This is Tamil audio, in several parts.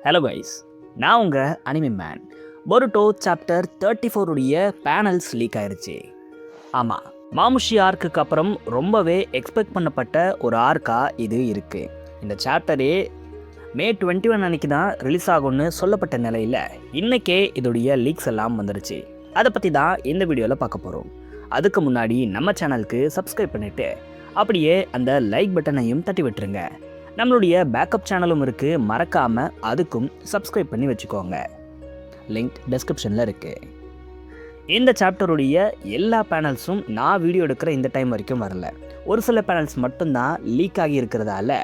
ஹலோ கைஸ், நான் உங்கள் அனிமி மேன். பொருட்டோ சாப்டர் 34 உடைய பேனல்ஸ் லீக் ஆயிருச்சு. ஆமாம், மாமுஷி ஆர்க்குக்கு அப்புறம் ரொம்பவே எக்ஸ்பெக்ட் பண்ணப்பட்ட ஒரு ஆர்க்கா இது இருக்குது. இந்த சாப்டரே மே 21 அன்னைக்கு தான் ரிலீஸ் ஆகும்னு சொல்லப்பட்ட நிலையில் இன்றைக்கே இதோடைய லீக்ஸ் எல்லாம் வந்துருச்சு. அதை பற்றி தான் இந்த வீடியோவில் பார்க்க போகிறோம். அதுக்கு முன்னாடி நம்ம சேனலுக்கு சப்ஸ்கிரைப் பண்ணிவிட்டு அப்படியே அந்த லைக் பட்டனையும் தட்டி விட்டுருங்க. நம்மளுடைய பேக்கப் சேனலும் இருக்குது, மறக்காமல் அதுக்கும் சப்ஸ்கிரைப் பண்ணி வச்சுக்கோங்க. லிங்க் டிஸ்கிரிப்ஷனில் இருக்குது. இந்த சாப்டருடைய எல்லா பேனல்ஸும் நான் வீடியோ எடுக்கிற இந்த டைம் வரைக்கும் வரல. ஒரு சில பேனல்ஸ் மட்டும்தான் லீக் ஆகி இருக்கிறதால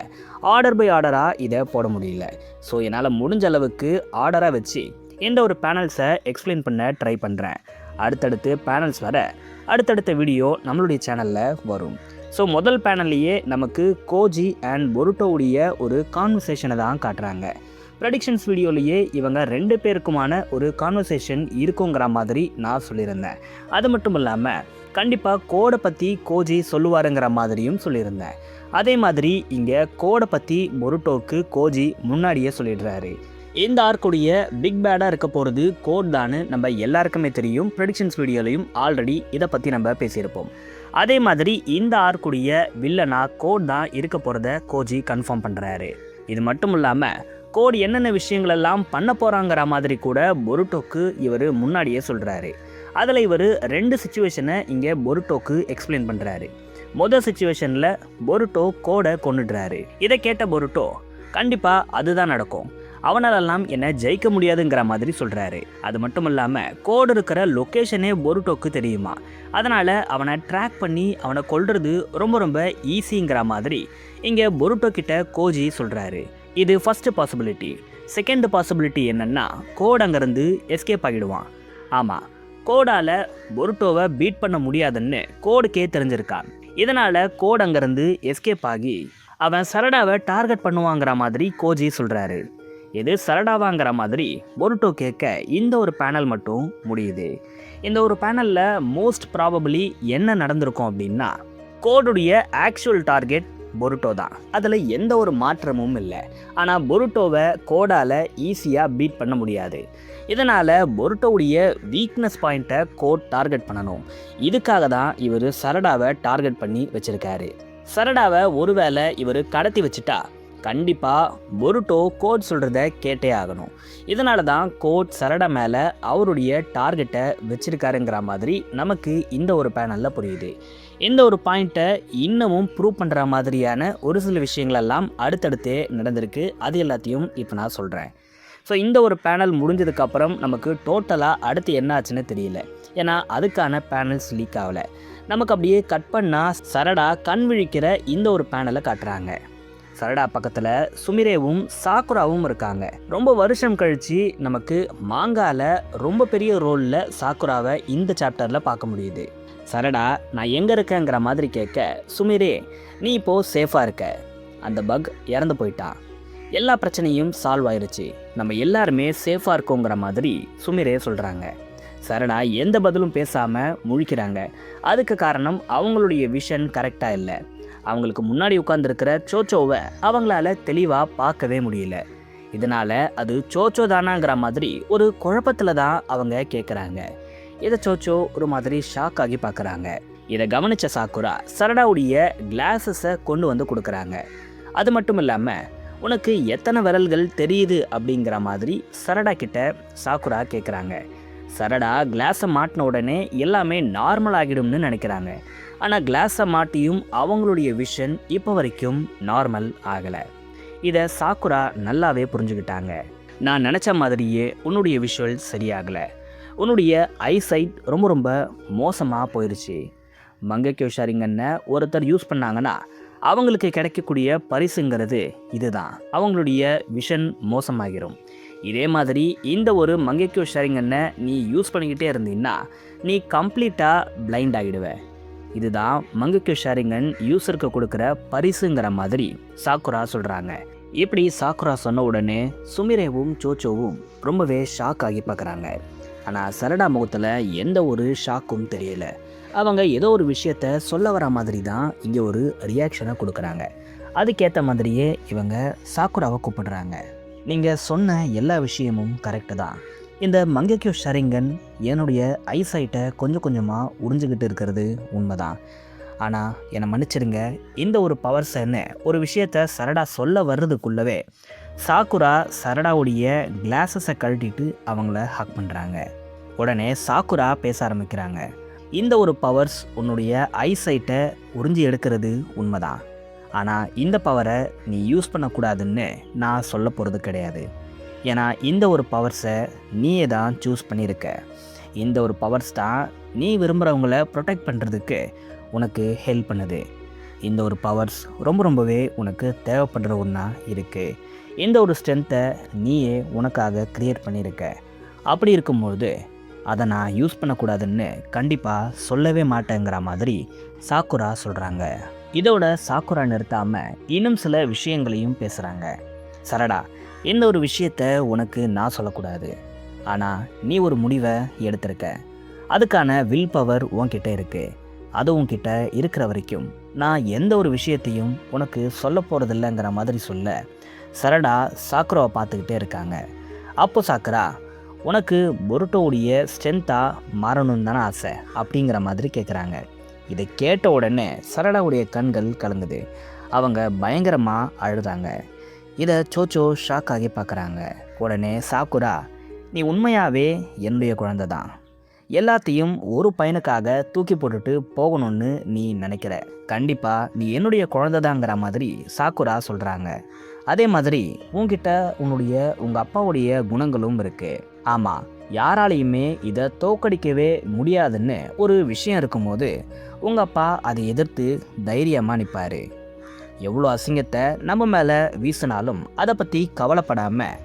ஆர்டர் பை ஆர்டராக இதை போட முடியல. ஸோ என்னால் முடிஞ்ச அளவுக்கு ஆர்டராக வச்சு இந்த ஒரு பேனல்ஸை எக்ஸ்பிளைன் பண்ண ட்ரை பண்ணுறேன். அடுத்தடுத்து பேனல்ஸ் வர அடுத்தடுத்த வீடியோ நம்மளுடைய சேனலில் வரும். ஸோ முதல் பேனல்லையே நமக்கு கோஜி அண்ட் பொருட்டோவுடைய ஒரு கான்வர்சேஷனை தான் காட்டுறாங்க. ப்ரெடிக்ஷன்ஸ் வீடியோலையே இவங்க 2 பேருக்குமான ஒரு கான்வர்சேஷன் இருக்குங்கிற மாதிரி நான் சொல்லியிருந்தேன். அது மட்டும் இல்லாமல் கண்டிப்பாக கோடை பற்றி கோஜி சொல்லுவாருங்கிற மாதிரியும் சொல்லியிருந்தேன். அதே மாதிரி இங்கே கோடை பற்றி பொருட்டோவுக்கு கோஜி முன்னாடியே சொல்லிடுறாரு. இந்த ஆர்க்குடைய பிக் பேடாக இருக்க போகிறது கோட் தான்னு நம்ம எல்லாருக்குமே தெரியும். ப்ரெடிக்ஷன்ஸ் வீடியோலையும் ஆல்ரெடி இதை பற்றி நம்ம பேசியிருப்போம். அதே மாதிரி இந்த ஆர்க்குடைய வில்லனா கோட் தான் இருக்க போகிறத கோஜி கன்ஃபார்ம் பண்ணுறாரு. இது மட்டும் இல்லாமல் கோட் என்னென்ன விஷயங்களெல்லாம் பண்ண போகிறாங்கிற மாதிரி கூட பொருட்டோக்கு இவர் முன்னாடியே சொல்கிறாரு. அதில் இவர் 2 சுச்சுவேஷனை இங்கே பொருட்டோக்கு எக்ஸ்பிளைன் பண்ணுறாரு. மொதல் சுச்சுவேஷனில் பொருட்டோ கோடை கொண்டுடுறாரு. இதை கேட்ட பொருட்டோ கண்டிப்பாக அதுதான் நடக்கும், அவனாலெல்லாம் என்னை ஜெயிக்க முடியாதுங்கிற மாதிரி சொல்கிறாரு. அது மட்டும் இல்லாமல் கோடு இருக்கிற லொக்கேஷனே பொருட்டோக்கு தெரியுமா, அதனால் அவனை ட்ராக் பண்ணி அவனை கொல்றது ரொம்ப ரொம்ப ஈஸிங்கிற மாதிரி இங்கே பொருட்டோ கிட்ட கோஜி சொல்கிறாரு. இது ஃபஸ்ட்டு பாசிபிலிட்டி. செகண்ட் பாசிபிலிட்டி என்னென்னா கோட் அங்கேருந்து எஸ்கேப் ஆகிடுவான். ஆமாம், கோடால் பொருட்டோவை பீட் பண்ண முடியாதுன்னு கோடுக்கே தெரிஞ்சிருக்கான். இதனால் கோட் அங்கேருந்து எஸ்கேப் ஆகி அவன் சரடாவை டார்கெட் பண்ணுவாங்கிற மாதிரி கோஜி சொல்கிறாரு. இது சரடாவாங்கிற மாதிரி பொருட்டோ கேட்க இந்த ஒரு பேனல் மட்டும் முடியுது. இந்த ஒரு பேனலில் மோஸ்ட் ப்ராபபிளி என்ன நடந்திருக்கும் அப்படின்னா கோடுடைய ஆக்சுவல் டார்கெட் பொருட்டோ தான். அதில் எந்த ஒரு மாற்றமும் இல்லை. ஆனால் பொருட்டோவை கோடால் ஈஸியாக பீட் பண்ண முடியாது. இதனால் பொருட்டோவுடைய வீக்னஸ் பாயிண்ட்டை கோட் டார்கெட் பண்ணணும். இதுக்காக தான் இவர் சரடாவை டார்கெட் பண்ணி வச்சுருக்காரு. சரடாவை ஒருவேளை இவர் கடத்தி வச்சுட்டா கண்டிப்பாக பொருட்டோ கோட் சொல்கிறத கேட்டே ஆகணும். இதனால தான் கோட் சரடா மேலே அவருடைய டார்கெட்டை வச்சிருக்காருங்கிற மாதிரி நமக்கு இந்த ஒரு பேனலில் புரியுது. இந்த ஒரு பாயிண்ட்டை இன்னமும் ப்ரூவ் பண்ணுற மாதிரியான ஒரு சில விஷயங்களெல்லாம் அடுத்தடுத்தே நடந்திருக்கு. அது எல்லாத்தையும் இப்போ நான் சொல்கிறேன். ஸோ இந்த ஒரு பேனல் முடிஞ்சதுக்கப்புறம் நமக்கு டோட்டலாக அடுத்து என்ன ஆச்சுன்னு தெரியல. ஏன்னா அதுக்கான பேனல்ஸ் லீக் ஆகலை. நமக்கு அப்படியே கட் பண்ணால் சரடா கண் விழிக்கிற இந்த ஒரு பேனலை காட்டுறாங்க. சரடா பக்கத்தில் சுமிரேவும் சாக்குராவும் இருக்காங்க. ரொம்ப வருஷம் கழித்து நமக்கு மாங்கால ரொம்ப பெரிய ரோலில் சாக்குராவை இந்த சாப்டரில் பார்க்க முடியுது. சரடா நான் எங்கே இருக்கேங்கிற மாதிரி கேட்க சுமிரே நீ இப்போது சேஃபாக இருக்க, அந்த பக் இறந்து போயிட்டான், எல்லா பிரச்சனையும் சால்வ் ஆயிடுச்சு, நம்ம எல்லாருமே சேஃபாக இருக்கோங்கிற மாதிரி சுமிரே சொல்கிறாங்க. சரடா எந்த பதிலும் பேசாமல் முழிக்கிறாங்க. அதுக்கு காரணம் அவங்களுடைய விஷன் கரெக்டாக இல்லை. அவங்களுக்கு முன்னாடி உட்கார்ந்துருக்கிற சோச்சோவை அவங்களால தெளிவாக பார்க்கவே முடியல. இதனால் அது சோச்சோ தானாங்கிற மாதிரி ஒரு குழப்பத்தில் தான் அவங்க கேட்குறாங்க. இதை சோச்சோ ஒரு மாதிரி ஷாக் ஆகி பார்க்குறாங்க. இதை கவனித்த சாக்குரா சரடாவுடைய கிளாஸஸை கொண்டு வந்து கொடுக்குறாங்க. அது மட்டும் இல்லாமல் உனக்கு எத்தனை விரல்கள் தெரியுது அப்படிங்கிற மாதிரி சரடா கிட்ட சாக்குரா கேட்குறாங்க. சரடா கிளாஸை மாட்டின உடனே எல்லாமே நார்மல் ஆகிடும்னு நினைக்கிறாங்க. ஆனால் கிளாஸை மாட்டியும் அவங்களுடைய விஷன் இப்போ வரைக்கும் நார்மல் ஆகலை. இதை சாக்குரா நல்லாவே புரிஞ்சுக்கிட்டாங்க. நான் நினச்ச மாதிரியே உன்னுடைய விஷுவல் சரியாகலை, உன்னுடைய ஐசைட் ரொம்ப ரொம்ப மோசமாக போயிடுச்சு. மங்கக்யோ ஷாரிங்கன்னு ஒருத்தர் யூஸ் பண்ணாங்கன்னா அவங்களுக்கு கிடைக்கக்கூடிய பரிசுங்கிறது இதுதான். அவங்களுடைய விஷன் மோசமாகிடும். இதே மாதிரி இந்த ஒரு மங்கக்யோ ஷாரிங்கன்னு நீ யூஸ் பண்ணிக்கிட்டே இருந்தீங்கன்னா நீ கம்ப்ளீட்டாக பிளைண்ட் ஆகிடுவ. இதுதான் மங்கக்யோ ஷாரிங்கன் யூஸருக்கு கொடுக்குற பரிசுங்கிற மாதிரி சாக்குரா சொல்கிறாங்க. இப்படி சாக்குரா சொன்ன உடனே சுமிரேவும் சோச்சோவும் ரொம்பவே ஷாக் ஆகி பார்க்குறாங்க. ஆனால் சரடா முகத்தில் எந்த ஒரு ஷாக்கும் தெரியல. அவங்க ஏதோ ஒரு விஷயத்த சொல்ல வர மாதிரி தான் இங்கே ஒரு ரியாக்ஷனை கொடுக்குறாங்க. அதுக்கேற்ற மாதிரியே இவங்க சாக்குராவை கூப்பிடுறாங்க. நீங்கள் சொன்ன எல்லா விஷயமும் கரெக்டு தான். இந்த மங்கேக்யோ ஷரிங்கன் என்னுடைய ஐசைட்டை கொஞ்சம் கொஞ்சமாக உறிஞ்சிக்கிட்டு இருக்கிறது உண்மைதான். ஆனால் என்னை மன்னிச்சிடுங்க, இந்த ஒரு பவர் சென்னு ஒரு விஷயத்த சரடா சொல்ல வர்றதுக்குள்ளவே சாக்குரா சரடாவுடைய கிளாஸஸை கழட்டிட்டு அவங்கள ஹக் பண்ணுறாங்க. உடனே சாக்குரா பேச ஆரம்பிக்கிறாங்க. இந்த ஒரு பவர்ஸ் உன்னுடைய ஐசைட்டை உறிஞ்சி எடுக்கிறது உண்மைதான். ஆனால் இந்த பவரை நீ யூஸ் பண்ணக்கூடாதுன்னு நான் சொல்ல போகிறது கிடையாது. ஏன்னா இந்த ஒரு பவர்ஸை நீயே தான் சூஸ் பண்ணியிருக்க. இந்த ஒரு பவர்ஸ் தான் நீ விரும்புகிறவங்கள ப்ரொடெக்ட் பண்ணுறதுக்கு உனக்கு ஹெல்ப் பண்ணுது. இந்த ஒரு பவர்ஸ் ரொம்பவே உனக்கு தேவைப்படுற ஒன்றா இருக்குது. இந்த ஒரு ஸ்ட்ரென்த்தை நீயே உனக்காக க்ரியேட் பண்ணியிருக்க. அப்படி இருக்கும்போது அதை நான் யூஸ் பண்ணக்கூடாதுன்னு கண்டிப்பாக சொல்லவே மாட்டேங்கிற மாதிரி சாக்குரா சொல்கிறாங்க. இதோட சாக்குரா நிறுத்தாமல் இன்னும் சில விஷயங்களையும் பேசுகிறாங்க. சரடா, இந்த ஒரு விஷயத்த உனக்கு நான் சொல்லக்கூடாது. ஆனால் நீ ஒரு முடிவை எடுத்திருக்க. அதுக்கான வில் பவர் உன்கிட்ட இருக்குது. அது உன்கிட்ட இருக்கிற வரைக்கும் நான் எந்த ஒரு விஷயத்தையும் உனக்கு சொல்ல போகிறதில்லைங்கிற மாதிரி சொல்ல சரடா சாக்குராவை பார்த்துக்கிட்டே இருக்காங்க. அப்போ சாக்குரா, உனக்கு பொருட்டோடைய ஸ்ட்ரென்த்தாக மாறணும்னு தானே ஆசை அப்படிங்கிற மாதிரி கேட்குறாங்க. இதை கேட்ட உடனே சரடாவுடைய கண்கள் கலங்குது. அவங்க பயங்கரமாக அழுதாங்க. இதை சோச்சோ ஷாக் ஆகி பார்க்குறாங்க. உடனே சாக்குரா, நீ உண்மையாகவே என்னுடைய குழந்தை தான். எல்லாத்தையும் ஒரு பையனுக்காக தூக்கி போட்டுட்டு போகணும்னு நீ நினைக்கிற. கண்டிப்பாக நீ என்னுடைய குழந்தை தாங்கிற மாதிரி சாக்குரா சொல்கிறாங்க. அதே மாதிரி உங்ககிட்ட உங்கள் அப்பாவுடைய குணங்களும் இருக்குது. ஆமாம், யாராலையுமே இதை தோக்கடிக்கவே முடியாதுன்னு ஒரு விஷயம் இருக்கும்போது உங்கள் அப்பா அதை எதிர்த்து தைரியமாக நிற்பார். எவ்வளோ அசிங்கத்தை நம்ம மேலே வீசினாலும் அதை பற்றி கவலைப்படாமல்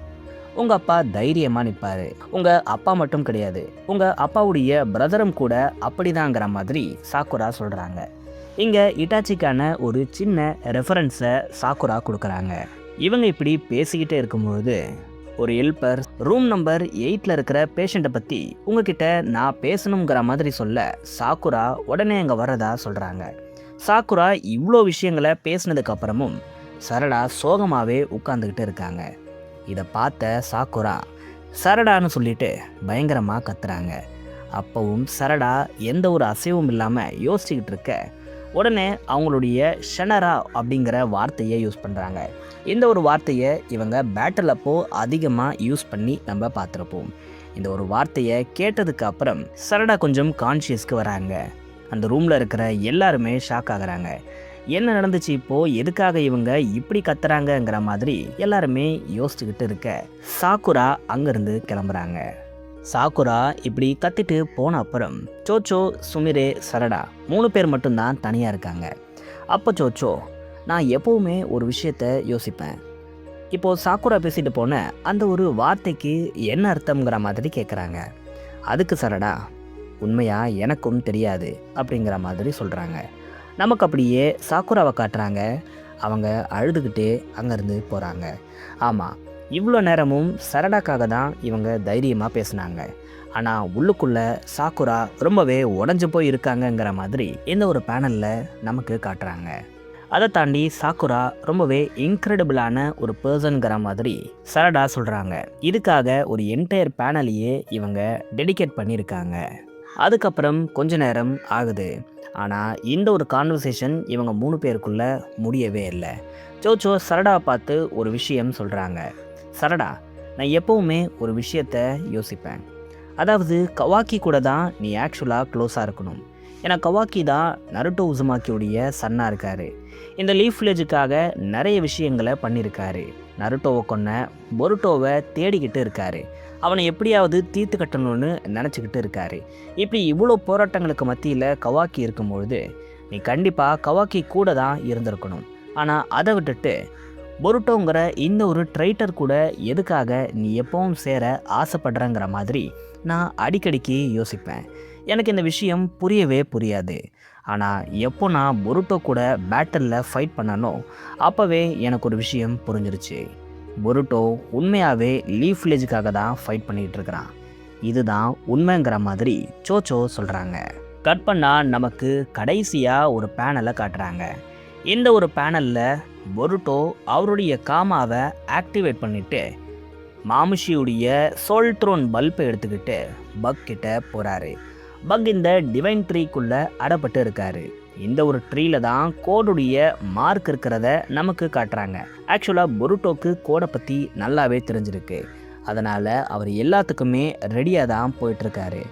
உங்கள் அப்பா தைரியமாக நிற்பார். உங்கள் அப்பா மட்டும் கிடையாது, உங்கள் அப்பாவுடைய பிரதரும் கூட அப்படிதாங்கிற மாதிரி சாக்குரா சொல்கிறாங்க. இங்கே இட்டாச்சிக்கான ஒரு சின்ன ரெஃபரன்ஸை சாக்குரா கொடுக்குறாங்க. இவங்க இப்படி பேசிக்கிட்டே இருக்கும்பொழுது ஒரு ஹெல்ப்பர் ரூம் நம்பர் 8 இருக்கிற பேஷண்ட்டை பற்றி உங்ககிட்ட நான் பேசணுங்கிற மாதிரி சொல்ல சாக்குரா உடனே அங்கே வர்றதா சொல்கிறாங்க. சாக்குரா இவ்வளோ விஷயங்களை பேசினதுக்கப்புறமும் சரடா சோகமாகவே உட்காந்துக்கிட்டு இருக்காங்க. இதை பார்த்த சாக்குரா சரடான்னு சொல்லிட்டு பயங்கரமாக கத்துறாங்க. அப்பவும் சரடா எந்த ஒரு அசைவும் இல்லாமல் யோசிச்சுக்கிட்டு இருக்க உடனே அவங்களுடைய ஷனரா அப்படிங்கிற வார்த்தையை யூஸ் பண்ணுறாங்க. இந்த ஒரு வார்த்தையை இவங்க பேட்டில் அப்போ அதிகமாக யூஸ் பண்ணி நம்ம பார்த்துருப்போம். இந்த ஒரு வார்த்தையை கேட்டதுக்கு அப்புறம் சரடா கொஞ்சம் கான்ஷியஸ்க்கு வராங்க. அந்த ரூமில் இருக்கிற எல்லாருமே ஷாக் ஆகுறாங்க. என்ன நடந்துச்சு இப்போது, எதுக்காக இவங்க இப்படி கத்துறாங்கங்கிற மாதிரி எல்லாருமே யோசிச்சுக்கிட்டு இருக்க சாக்குரா அங்கேருந்து கிளம்புறாங்க. சாக்குரா இப்படி கத்திட்டு போன அப்புறம் சோச்சோ, சுமிரே, சரடா 3 பேர் மட்டும்தான் தனியாக இருக்காங்க. அப்போ சோச்சோ, நான் எப்போவுமே ஒரு விஷயத்த யோசிப்பேன். இப்போது சாக்குரா பேசிட்டு போன அந்த ஒரு வார்த்தைக்கு என்ன அர்த்தம்ங்கிற மாதிரி கேட்குறாங்க. அதுக்கு சரடா, உண்மையாக எனக்கும் தெரியாது அப்படிங்கிற மாதிரி சொல்கிறாங்க. நமக்கு அப்படியே சாக்குராவை காட்டுறாங்க. அவங்க அழுதுகிட்டே அங்கேருந்து போகிறாங்க. ஆமாம், இவ்வளோ நேரமும் சரடாக்காக தான் இவங்க தைரியமாக பேசினாங்க. ஆனால் உள்ளுக்குள்ளே சாக்குரா ரொம்பவே உடஞ்சி போய் இருக்காங்கங்கிற மாதிரி இந்த ஒரு பேனலில் நமக்கு காட்டுறாங்க. அதை தாண்டி சாக்குரா ரொம்பவே இன்க்ரெடிபிளான ஒரு பர்சன்கிற மாதிரி சரடா சொல்கிறாங்க. இதுக்காக ஒரு என்டையர் பேனலையே இவங்க டெடிகேட் பண்ணியிருக்காங்க. அதுக்கப்புறம் கொஞ்ச நேரம் ஆகுது. ஆனால் இந்த ஒரு கான்வர்சேஷன் இவங்க 3 பேருக்குள்ளே முடியவே இல்லை. சோச்சோ சரடாவை பார்த்து ஒரு விஷயம் சொல்கிறாங்க. சரடா, நான் எப்போவுமே ஒரு விஷயத்த யோசிப்பேன். அதாவது கவாக்கி கூட தான் நீ ஆக்சுவலாக க்ளோஸாக இருக்கணும். ஏன்னா கவாக்கி தான் நருட்டோ உசுமாக்கியுடைய சன்னாக இருக்கார். இந்த லீஃப் வில்லேஜுக்காக நிறைய விஷயங்களை பண்ணியிருக்காரு. நருட்டோவை கொன்ன பொருட்டோவை தேடிக்கிட்டு இருக்காரு. அவனை எப்படியாவது தீர்த்து கட்டணும்னு நினச்சிக்கிட்டு இருக்காரு. இப்படி இவ்வளோ போராட்டங்களுக்கு மத்தியில் கவாக்கி இருக்கும்பொழுது நீ கண்டிப்பாக கவாக்கி கூட தான் இருந்திருக்கணும். ஆனால் அதை விட்டுட்டு பொருட்டோங்கிற இந்த ஒரு ட்ரைட்டர் கூட எதுக்காக நீ எப்பவும் சேர ஆசைப்படுறங்கிற மாதிரி நான் அடிக்கடிக்கு யோசிப்பேன். எனக்கு இந்த விஷயம் புரியவே புரியாது. ஆனால் எப்போ நான் பொருட்டோ கூட பேட்டலில் ஃபைட் பண்ணனோ அப்போவே எனக்கு ஒரு விஷயம் புரிஞ்சிருச்சு. பொருட்டோ உண்மையாகவே லீஃப் வில்லேஜுக்காக தான் ஃபைட் பண்ணிகிட்டு இருக்கிறான். இதுதான் உண்மைங்கிற மாதிரி சோச்சோ சொல்கிறாங்க. கட் பண்ணால் நமக்கு கடைசியாக ஒரு பேனலை காட்டுறாங்க. இந்த ஒரு பேனலில் பொருட்டோ அவருடைய காமாவை ஆக்டிவேட் பண்ணிவிட்டு மாமுஷியுடைய சோல் த்ரோன் பல்பை எடுத்துக்கிட்டு பக் கிட்ட போகிறாரு. பக் இந்த டிவைன் ட்ரீக்குள்ளே அடப்பட்டு இருக்காரு. இந்த ஒரு ட்ரீல தான் கோடுடைய மார்க் இருக்கிறத நமக்கு காட்டுறாங்க. ஆக்சுவலாக பொருட்டோக்கு கோடை பற்றி நல்லாவே தெரிஞ்சிருக்கு. அதனால் அவர் எல்லாத்துக்குமே ரெடியாக தான் போயிட்டுருக்காரு.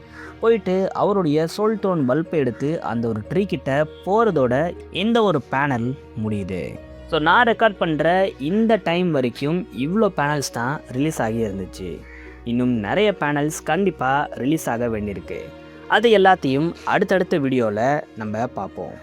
போயிட்டு அவருடைய சோல் த்ரோன் பல்பை எடுத்து அந்த ஒரு ட்ரீ கிட்ட போகிறதோட இந்த ஒரு பேனல் முடியுது. ஸோ நான் ரெக்கார்ட் பண்ணுற இந்த டைம் வரைக்கும் இவ்வளோ பேனல்ஸ் தான் ரிலீஸ் ஆகி இருந்துச்சு. இன்னும் நிறைய பேனல்ஸ் கண்டிப்பாக ரிலீஸ் ஆக வேண்டியிருக்கு. அது எல்லாத்தையும் அடுத்தடுத்த வீடியோவில் நம்ம பார்ப்போம்.